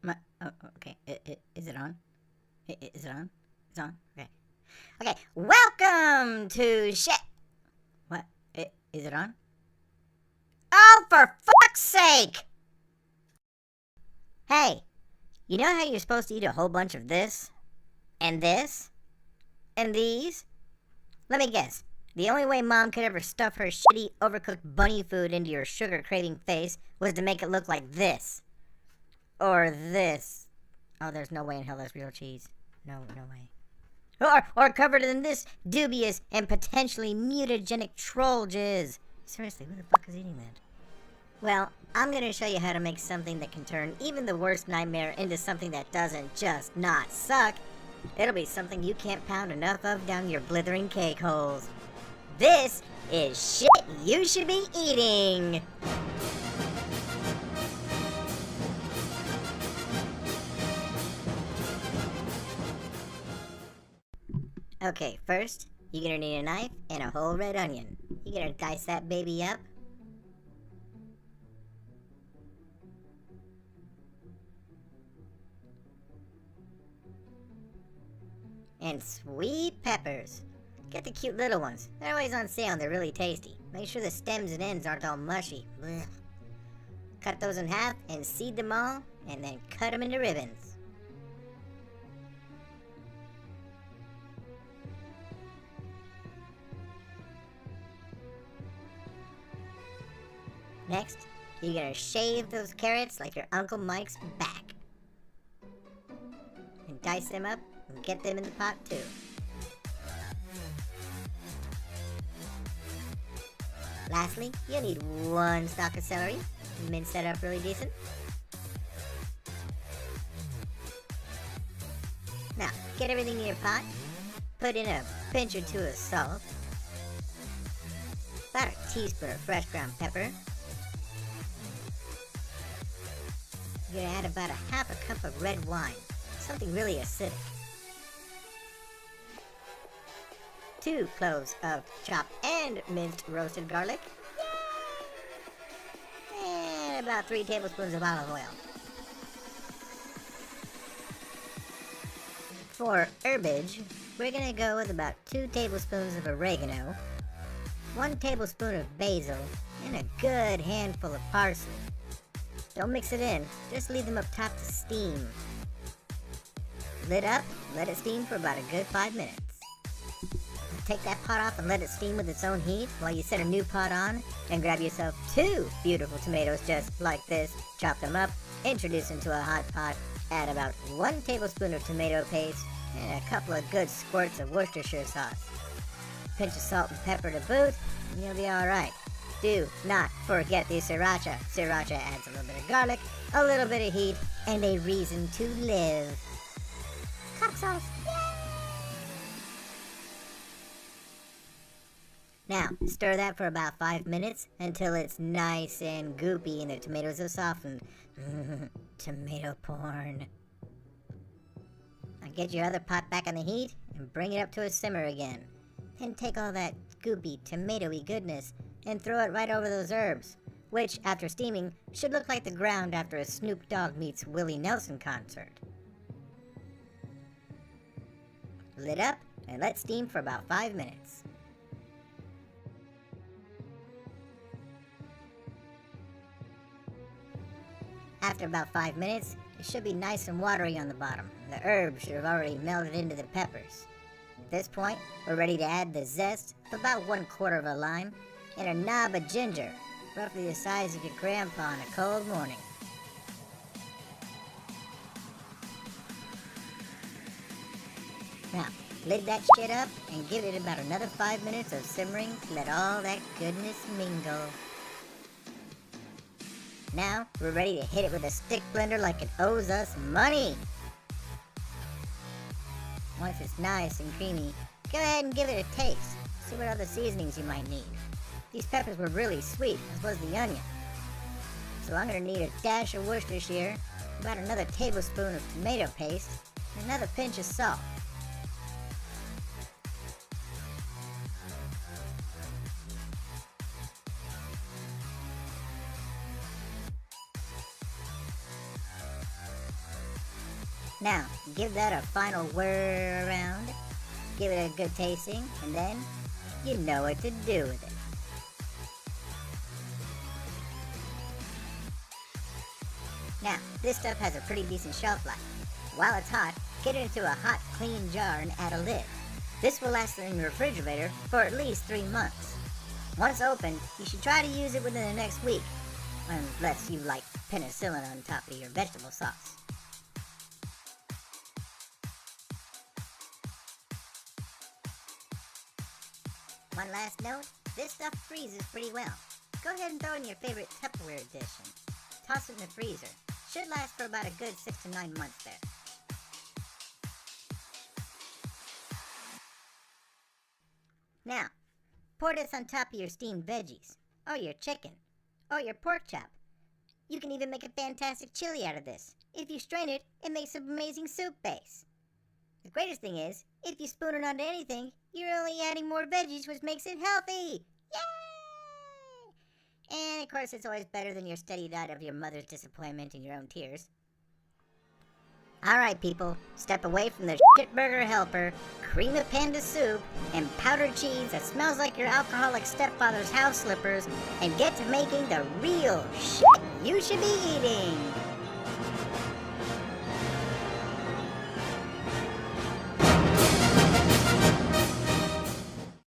Oh, okay. Is it on? Is it on? It's on? Okay. Okay. Welcome to shit. What? Is it on? Oh, for fuck's sake! Hey, you know how you're supposed to eat a whole bunch of this? And this? And these? Let me guess. The only way Mom could ever stuff her shitty, overcooked bunny food into your sugar-craving face was to make it look like this. Or this. Oh, there's no way in hell that's real cheese. No way. Or covered in this dubious and potentially mutagenic troll jizz. Seriously, who the fuck is eating that? Well, I'm gonna show you how to make something that can turn even the worst nightmare into something that doesn't just not suck. It'll be something you can't pound enough of down your blithering cake holes. This is shit you should be eating. Okay, first, you're gonna need a knife and a whole red onion. You're gonna dice that baby up. And sweet peppers. Get the cute little ones. They're always on sale and they're really tasty. Make sure the stems and ends aren't all mushy. Blech. Cut those in half and seed them all, and then cut them into ribbons. Next, you're gonna shave those carrots like your Uncle Mike's back. And dice them up and get them in the pot too. Lastly, you'll need one stalk of celery. Mince that up really decent. Now, get everything in your pot. Put in a pinch or two of salt. About a teaspoon of fresh ground pepper. You're gonna add about a half a cup of red wine. Something really acidic. 2 cloves of chopped and minced roasted garlic. And about 3 tablespoons of olive oil. For herbage, we're gonna go with about 2 tablespoons of oregano, 1 tablespoon of basil, and a good handful of parsley. Don't mix it in, just leave them up top to steam. Lid up, let it steam for about a good 5 minutes. Take that pot off and let it steam with its own heat while you set a new pot on and grab yourself 2 beautiful tomatoes just like this. Chop them up, introduce into a hot pot, add about 1 tablespoon of tomato paste and a couple of good squirts of Worcestershire sauce. Pinch of salt and pepper to boot and you'll be alright. Do not forget the sriracha. Sriracha adds a little bit of garlic, a little bit of heat, and a reason to live. Cock sauce. Now, stir that for about 5 minutes until it's nice and goopy and the tomatoes are softened. Tomato porn. Now get your other pot back on the heat and bring it up to a simmer again. Then take all that goopy, tomatoey goodness and throw it right over those herbs, which, after steaming, should look like the ground after a Snoop Dogg meets Willie Nelson concert. Lid up and let steam for about 5 minutes. After about 5 minutes, it should be nice and watery on the bottom. The herbs should have already melted into the peppers. At this point, we're ready to add the zest of about 1/4 of a lime and a knob of ginger, roughly the size of your grandpa on a cold morning. Now, lid that shit up and give it about another 5 minutes of simmering to let all that goodness mingle. Now, we're ready to hit it with a stick blender like it owes us money. Once it's nice and creamy, go ahead and give it a taste. See what other seasonings you might need. These peppers were really sweet, as was the onion. So I'm going to need a dash of Worcestershire, about another tablespoon of tomato paste, and another pinch of salt. Now, give that a final whir around, give it a good tasting, and then you know what to do with it. Now, this stuff has a pretty decent shelf life. While it's hot, get it into a hot, clean jar and add a lid. This will last in your refrigerator for at least 3 months. Once opened, you should try to use it within the next week, unless you like penicillin on top of your vegetable sauce. One last note, this stuff freezes pretty well. Go ahead and throw in your favorite Tupperware edition. Toss it in the freezer. Should last for about a good 6 to 9 months there. Now, pour this on top of your steamed veggies, or your chicken, or your pork chop. You can even make a fantastic chili out of this. If you strain it, it makes an amazing soup base. The greatest thing is, if you spoon it onto anything, you're only adding more veggies, which makes it healthy! Yay! And of course, it's always better than your steady diet of your mother's disappointment and your own tears. Alright people, step away from the shitburger helper, cream of panda soup, and powdered cheese that smells like your alcoholic stepfather's house slippers, and get to making the real shit you should be eating!